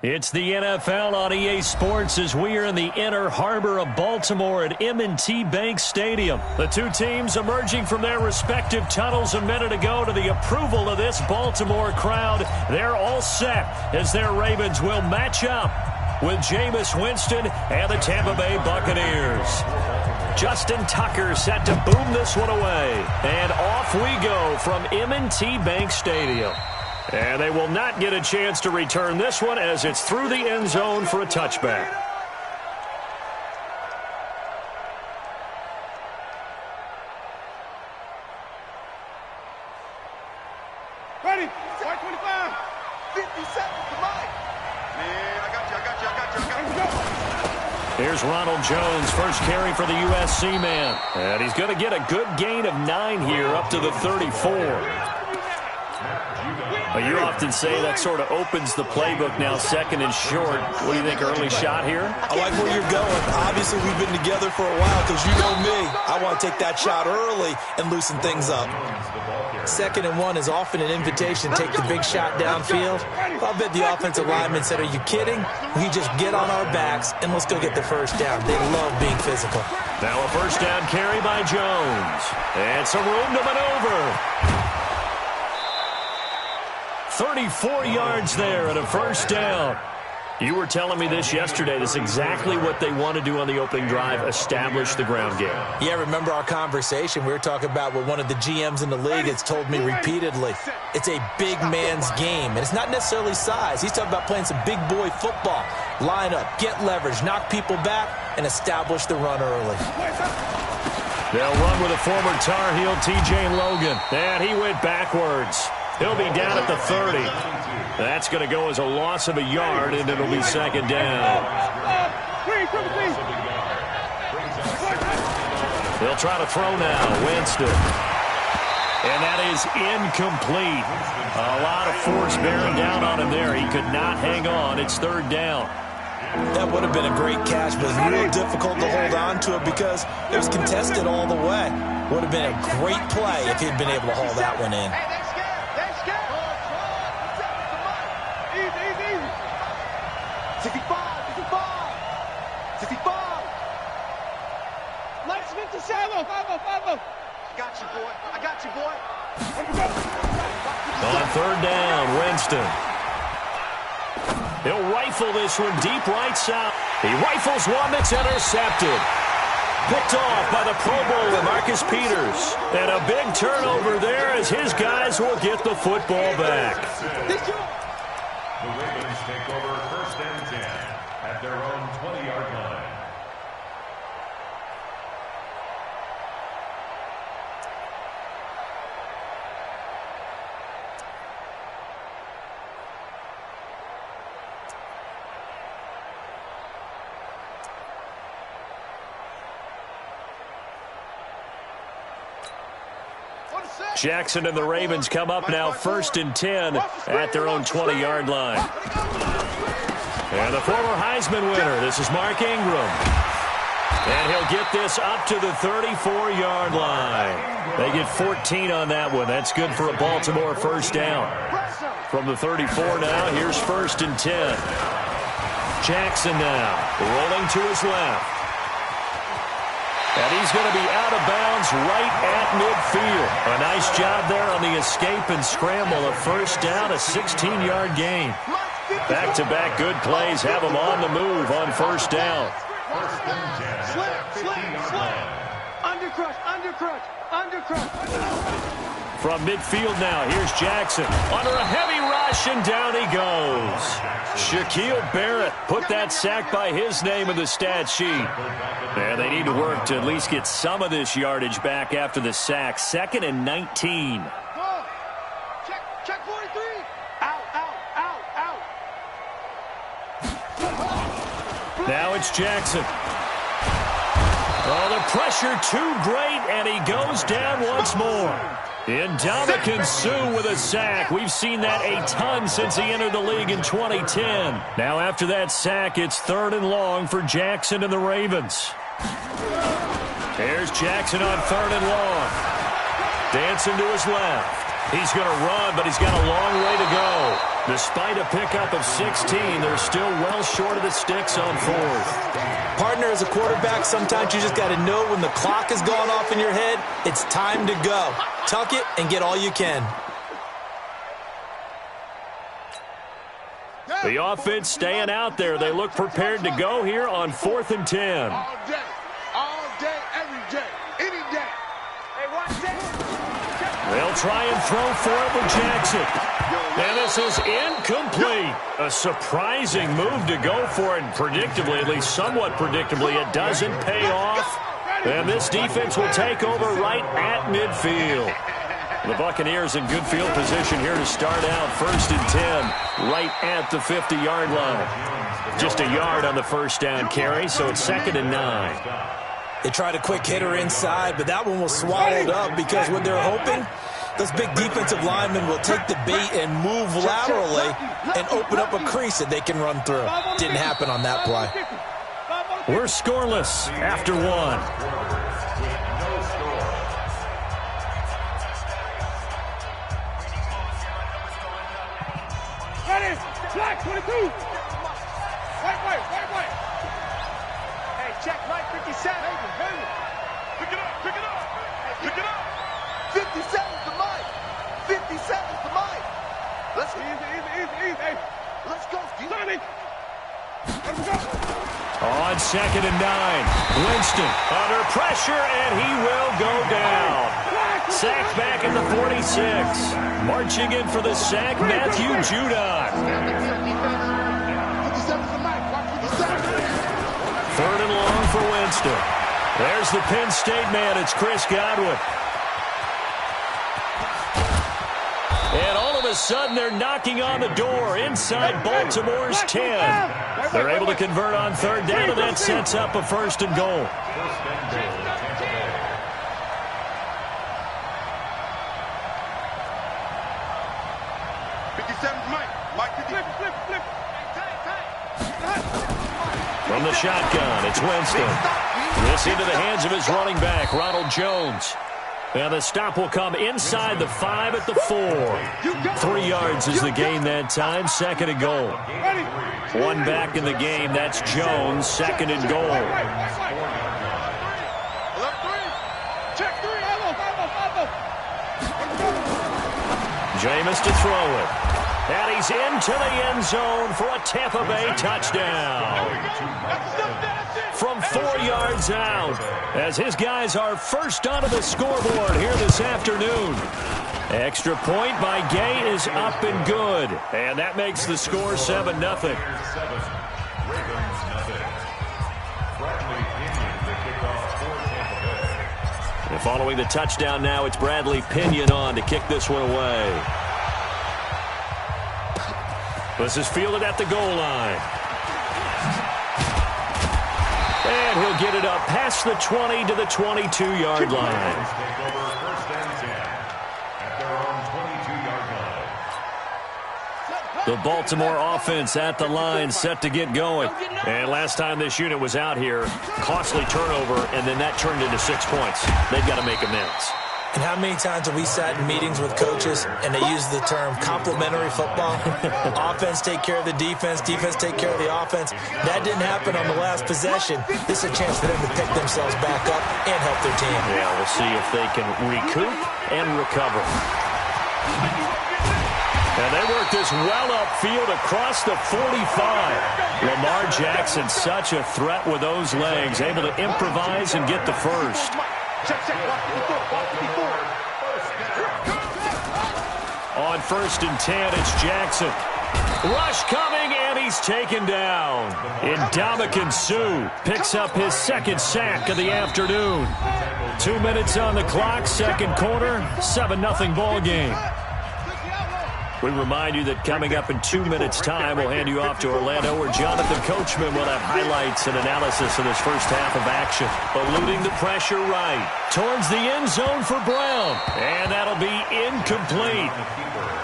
It's the NFL on EA Sports as we are in the inner harbor of Baltimore at M&T Bank Stadium. The two teams emerging from their respective tunnels a minute ago to the approval of this Baltimore crowd. They're all set as their Ravens will match up with Jameis Winston and the Tampa Bay Buccaneers. Justin Tucker set to boom this one away. And off we go from M&T Bank Stadium. And they will not get a chance to return this one as it's through the end zone for a touchback. Ready? 25. 50 seconds to Mike. Man, I got you. Here's Ronald Jones, first carry for the USC man. And he's going to get a good gain of 9 here up to the 34. You often say that sort of opens the playbook now, second and short. What do you think, early shot here? I like where you're going. Obviously, we've been together for a while because you know me. I want to take that shot early and loosen things up. 2nd and 1 is often an invitation. Take the big shot downfield. I bet the offensive lineman said, are you kidding? We just get on our backs and let's go get the first down. They love being physical. Now a first down carry by Jones. And some room to maneuver. 34 yards there and a first down. You were telling me this yesterday. That's exactly what they want to do on the opening drive, establish the ground game. Yeah, remember our conversation? We were talking about what one of the GMs in the league has told me repeatedly. It's a big man's game, and it's not necessarily size. He's talking about playing some big boy football. Line up, get leverage, knock people back, and establish the run early. They'll run with a former Tar Heel, T.J. Logan. And he went backwards. He'll be down at the 30. That's going to go as a loss of a yard, and it'll be second down. They'll try to throw now. Winston. And that is incomplete. A lot of force bearing down on him there. He could not hang on. It's third down. That would have been a great catch, but it's real difficult to hold on to it because it was contested all the way. Would have been a great play if he'd been able to haul that one in. I got you, boy. On third down, Winston. He'll rifle this one deep right side. He rifles one that's intercepted. Picked off by the Pro Bowler, Marcus Peters. And a big turnover there as his guys will get the football back. The Ravens take over 1st and 10 at their own 20-yard line. Jackson and the Ravens come up now 1st and 10 at their own 20-yard line. And the former Heisman winner, this is Mark Ingram. And he'll get this up to the 34-yard line. They get 14 on that one. That's good for a Baltimore first down. From the 34 now, here's 1st and 10. Jackson now rolling to his left. And he's going to be out of bounds right at midfield. A nice job there on the escape and scramble. A first down, a 16-yard gain. Back-to-back good plays have him on the move on first down. From midfield now, here's Jackson. Under a heavy rush, and down he goes. Shaquille Barrett put that sack by his name in the stat sheet. And they need to work to at least get some of this yardage back after the sack. 2nd and 19. Check 43. Out. Now it's Jackson. Oh, the pressure too great, and he goes down once more. Ndamukong Suh with a sack. We've seen that a ton since he entered the league in 2010. Now after that sack, it's 3rd and long for Jackson and the Ravens. There's Jackson on 3rd and long. Dancing to his left. He's going to run, but he's got a long way to go. Despite a pickup of 16, they're still well short of the sticks on fourth. Partner, as a quarterback, sometimes you just got to know when the clock has gone off in your head, it's time to go. Tuck it and get all you can. The offense staying out there. They look prepared to go here on 4th and 10. All day, every day, any day. Hey, watch this. They'll try and throw for it with Jackson. And this is incomplete. A surprising move to go for it. Predictably, at least somewhat predictably, it doesn't pay off. And this defense will take over right at midfield. The Buccaneers in good field position here to start out. 1st and 10, right at the 50-yard line. Just a yard on the first down carry, so it's 2nd and 9. They tried a quick hitter inside, but that one was swallowed up because what they're hoping, those big defensive linemen will take the bait and move laterally and open up a crease that they can run through. Didn't happen on that play. We're scoreless after one. Ready, black 22. White. Hey, check right 57. Pick it up. 57's the mic. 57's the mic. Let's go. Easy. Let's go. On 2nd and 9, Winston under pressure, and he will go down. Sacked back in the 46. Marching in for the sack, Matthew Judon. 57's the mic. 3rd and long for Winston. There's the Penn State man. It's Chris Godwin. And all of a sudden, they're knocking on the door inside Baltimore's 10. They're able to convert on 3rd down, and that sets up a 1st and goal. From the shotgun, it's Winston. This into the hands of his running back, Ronald Jones. And the stop will come inside the 5 at the 4. 3 yards is the gain that time, 2nd and goal. One back in the game, that's Jones, 2nd and goal. Jameis to throw it. And he's into the end zone for a Tampa Bay touchdown. From 4 yards out, as his guys are first onto the scoreboard here this afternoon. Extra point by Gay is up and good. And that makes the score 7-0. And following the touchdown now, it's Bradley Pinion on to kick this one away. This is fielded at the goal line. And he'll get it up past the 20 to the 22-yard line. The Baltimore offense at the line, set to get going. And last time this unit was out here, costly turnover, and then that turned into 6 points. They've got to make amends. And how many times have we sat in meetings with coaches and they use the term complementary football? Offense take care of the defense, defense take care of the offense. That didn't happen on the last possession. This is a chance for them to pick themselves back up and help their team. Yeah, we'll see if they can recoup and recover. And they work this well upfield across the 45. Lamar Jackson, such a threat with those legs, able to improvise and get the first. On 1st and 10, it's Jackson. Rush coming, and he's taken down. Ndamukong Suh picks up his 2nd sack of the afternoon. 2 minutes on the clock, 2nd quarter, 7-0 ball game. We remind you that coming up in 2 minutes' time, we'll hand you off to Orlando, where Jonathan Coachman will have highlights and analysis of this first half of action. Eluding the pressure right. Towards the end zone for Brown. And that'll be incomplete.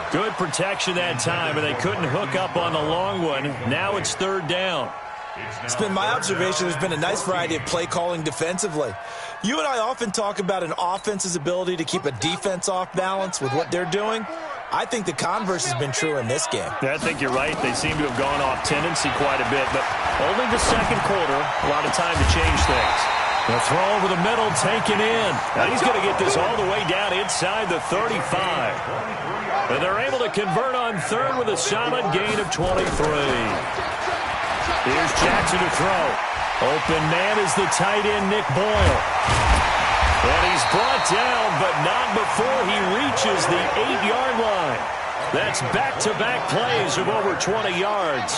Good protection that time, and they couldn't hook up on the long one. Now it's 3rd down. It's been my observation there's been a nice variety of play calling defensively. You and I often talk about an offense's ability to keep a defense off balance with what they're doing. I think the converse has been true in this game. I think you're right. They seem to have gone off tendency quite a bit, but only the second quarter, a lot of time to change things. The throw over the middle taken in. Now he's going to get this all the way down inside the 35. And they're able to convert on third with a solid gain of 23. Here's Jackson to throw. Open man is the tight end, Nick Boyle. And he's brought down, but not before he reaches the 8-yard line. That's back-to-back plays of over 20 yards.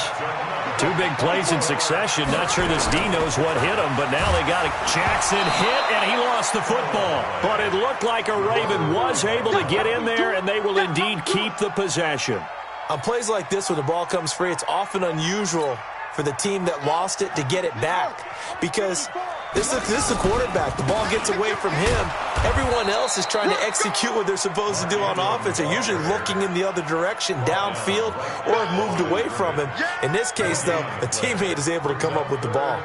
Two big plays in succession. Not sure this D knows what hit him, but now they got a Jackson hit, and he lost the football. But it looked like a Raven was able to get in there, and they will indeed keep the possession. On plays like this where the ball comes free, it's often unusual for the team that lost it to get it back, because this is the quarterback. The ball gets away from him. Everyone else is trying to execute what they're supposed to do on offense. They're usually looking in the other direction, downfield, or have moved away from him. In this case, though, a teammate is able to come up with the ball.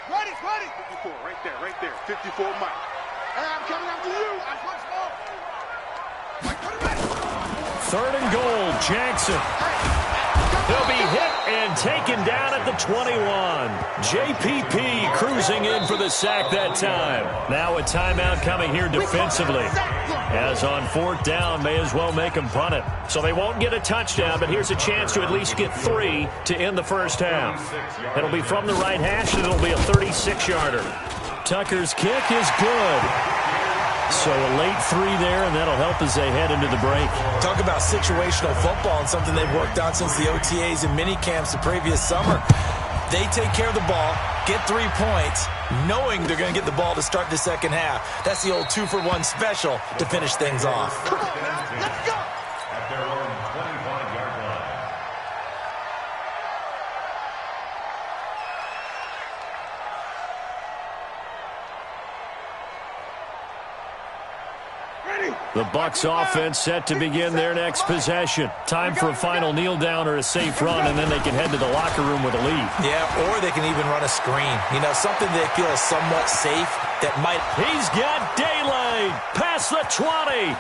Ready. 54, right there. 54, Mike. Hey, I'm coming after you. I'm punching off. Mike, put it back. Third and goal, Jackson. He'll be hit and taken down at the 21. JPP cruising in for the sack that time. Now a timeout coming here defensively. As on fourth down, may as well make them punt it. So they won't get a touchdown, but here's a chance to at least get 3 to end the first half. It'll be from the right hash, and it'll be a 36-yarder. Tucker's kick is good. So a late 3 there, and that'll help as they head into the break. Talk about situational football and something they've worked on since the OTAs and mini camps the previous summer. They take care of the ball, get 3 points, knowing they're going to get the ball to start the second half. That's the old 2-for-1 special to finish things off. Come on, man. Let's go. At their own 25-yard line. The Bucs offense set to begin their next possession. Time for a final kneel down or a safe run, and then they can head to the locker room with a lead. Yeah, or they can even run a screen. You know, something they feel is somewhat safe that might... He's got daylight past the 20.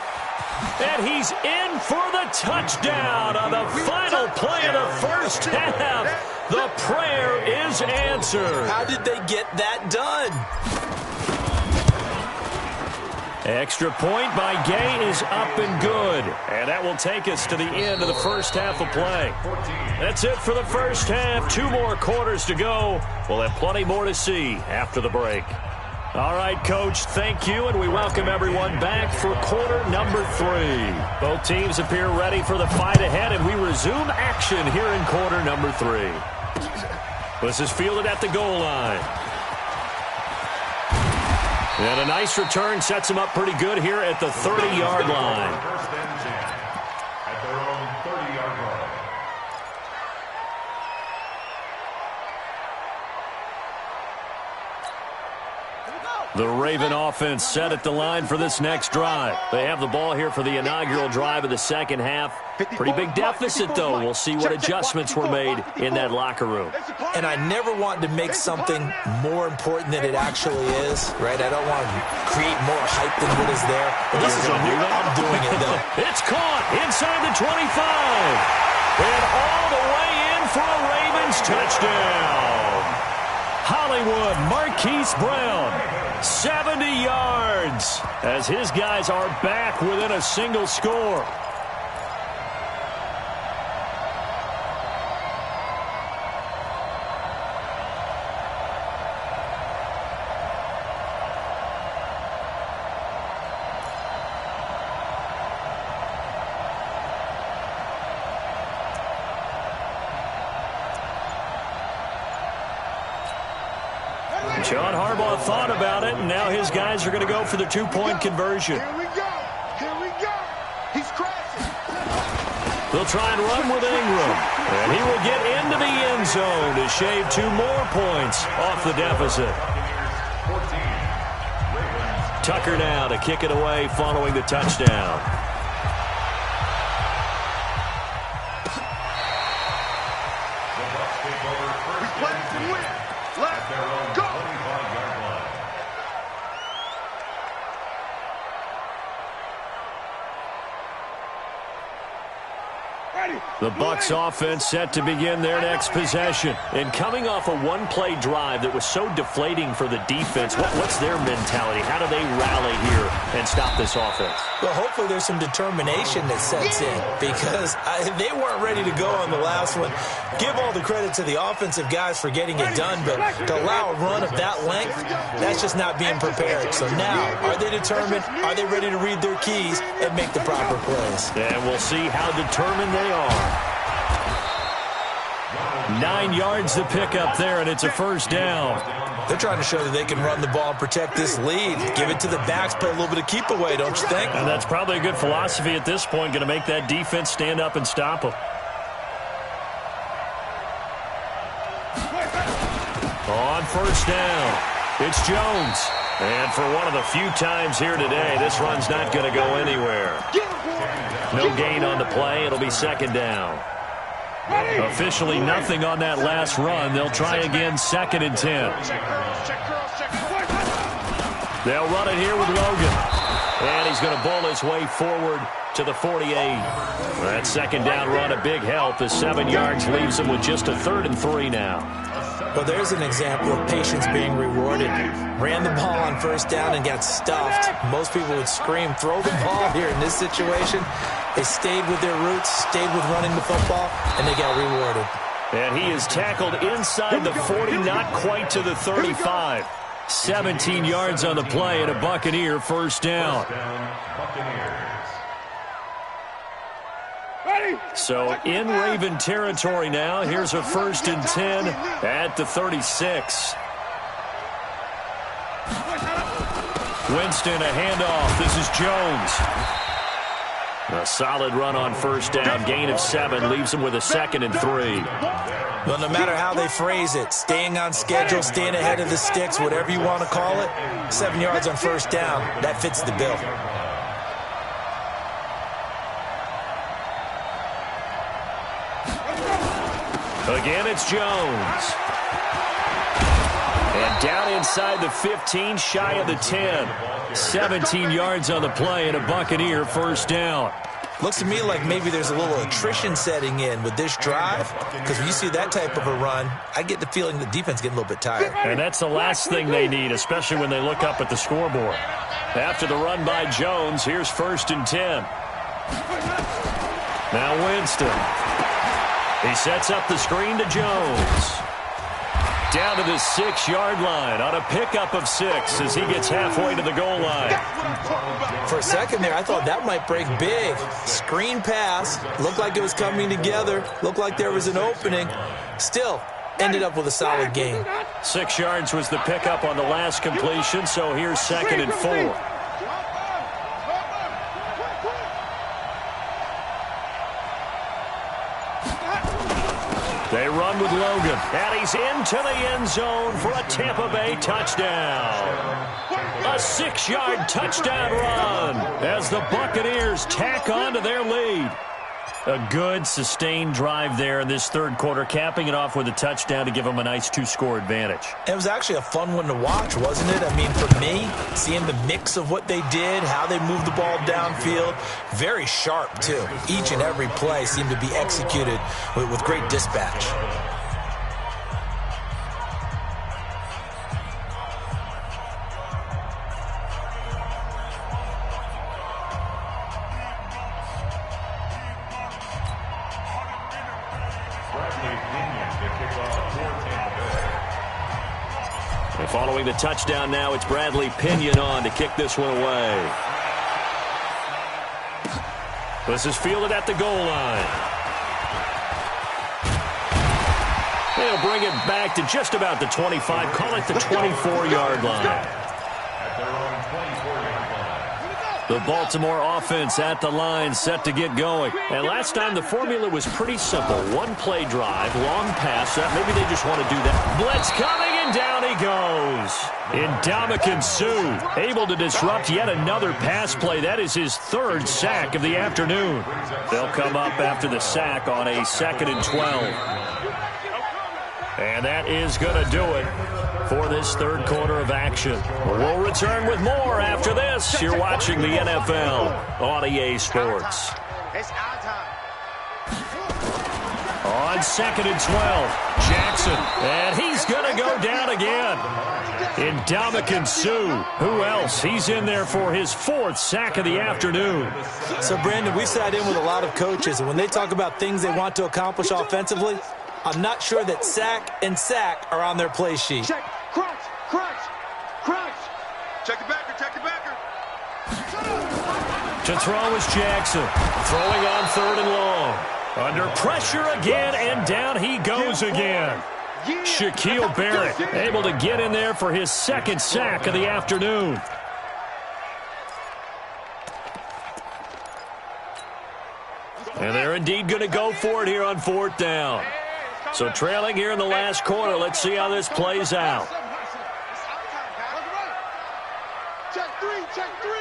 And he's in for the touchdown on the final play of the first half. The prayer is answered. How did they get that done? Extra point by Gay is up and good. And that will take us to the end of the first half of play. That's it for the first half. 2 more quarters to go. We'll have plenty more to see after the break. All right, Coach, thank you, and we welcome everyone back for quarter number 3. Both teams appear ready for the fight ahead, and we resume action here in quarter number 3. This is fielded at the goal line. And a nice return sets him up pretty good here at the 30-yard line. First and 10 at their own 30-yard line. The Raven offense set at the line for this next drive. They have the ball here for the inaugural drive of the second half. Pretty big deficit, though. We'll see what adjustments were made in that locker room. And I never want to make something more important than it actually is, right? I don't want to create more hype than what is there. But this is a new one. I'm doing it, though. It's caught inside the 25. And all the way in for a Ravens touchdown. Hollywood Marquise Brown, 70 yards, as his guys are back within a single score. John Harbaugh thought about it, and now his guys are going to go for the 2-point conversion. Here we go. He's crashing. They'll try and run with Ingram, and he will get into the end zone to shave 2 more points off the deficit. Tucker now to kick it away following the touchdown. plays and win. Let's go. The Bucs offense set to begin their next possession. And coming off a one-play drive that was so deflating for the defense, what's their mentality? How do they rally here and stop this offense? Well, hopefully there's some determination that sets in because they weren't ready to go on the last one. Give all the credit to the offensive guys for getting it done, but to allow a run of that length, that's just not being prepared. So now, are they determined? Are they ready to read their keys and make the proper plays? And we'll see how determined they are. 9 yards to pick up there, and it's a first down. They're trying to show that they can run the ball and protect this lead. Give it to the backs, play a little bit of keep away, don't you think? And that's probably a good philosophy at this point, going to make that defense stand up and stop them. On first down, it's Jones. And for one of the few times here today, this run's not going to go anywhere. No gain on the play. It'll be second down. Officially nothing on that last run. They'll try again, second and 10. They'll run it here with Logan. And he's going to bowl his way forward to the 48. That second down run, a big help. The 7 yards leaves him with just a 3rd and 3 now. Well, there's an example of patience being rewarded. Ran the ball on first down and got stuffed. Most people would scream, throw the ball here in this situation. They stayed with their roots, stayed with running the football, and they got rewarded. And he is tackled inside the 40, not quite to the 35. 17 yards on the play and a Buccaneer first down. So in Raven territory now. Here's a 1st and 10 at the 36. Winston, a handoff. This is Jones. A solid run on first down. Gain of 7 leaves him with a 2nd and 3. Well, no matter how they phrase it, staying on schedule, staying ahead of the sticks, whatever you want to call it, 7 yards on first down, that fits the bill. Again, it's Jones. And down inside the 15, shy of the 10. 17 yards on the play and a Buccaneer first down. Looks to me like maybe there's a little attrition setting in with this drive, because when you see that type of a run, I get the feeling the defense getting a little bit tired. And that's the last thing they need, especially when they look up at the scoreboard. After the run by Jones, here's 1st and 10. Now Winston. He sets up the screen to Jones. Down to the 6-yard line on a pickup of 6 as he gets halfway to the goal line. For a second there, I thought that might break big. Screen pass. Looked like it was coming together. Looked like there was an opening. Still, ended up with a solid gain. 6 yards was the pickup on the last completion, so here's 2nd and 4. They run with Logan, and he's into the end zone for a Tampa Bay touchdown. A 6-yard touchdown run as the Buccaneers tack on to their lead. A good, sustained drive there in this third quarter, capping it off with a touchdown to give them a nice 2-score advantage. It was actually a fun one to watch, wasn't it? I mean, for me, seeing the mix of what they did, how they moved the ball downfield, very sharp, too. Each and every play seemed to be executed with great dispatch. And following the touchdown now, it's Bradley Pinion on to kick this one away. This is fielded at the goal line. They'll bring it back to just about the 25, call it the 24-yard line. The Baltimore offense at the line, set to get going. And last time the formula was pretty simple. One-play drive, long pass. Maybe they just want to do that. Blitz coming, and down he goes. Ndamukong Suh able to disrupt yet another pass play. That is his 3rd sack of the afternoon. They'll come up after the sack on a 2nd and 12. And that is going to do it for this third quarter of action. We'll return with more after this. You're watching the NFL on EA Sports. It's our time. On 2nd and 12, Jackson. And he's going to go down again. Ndamukong Suh. Who else? He's in there for his 4th sack of the afternoon. So, Brandon, we sat in with a lot of coaches, and when they talk about things they want to accomplish offensively, I'm not sure that sack and sack are on their play sheet. Check. Crunch. Crunch. Crunch. Check the backer. Check the backer. To throw is Jackson. Throwing on 3rd and long. Under pressure again, and down he goes again. Shaquille Barrett able to get in there for his 2nd sack of the afternoon. And they're indeed going to go for it here on 4th down. So trailing here in the last quarter, let's see how this plays out. Check 3. Check 3.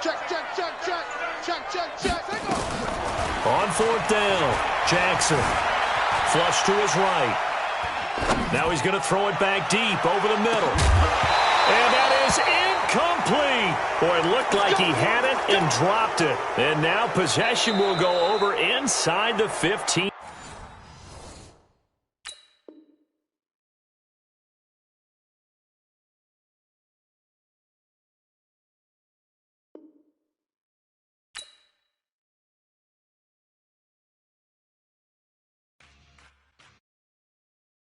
Check, check, check, check. Check, check, check. On 4th down, Jackson. Flush to his right. Now he's going to throw it back deep over the middle. And that is incomplete. Boy, it looked like he had it and dropped it. And now possession will go over inside the 15.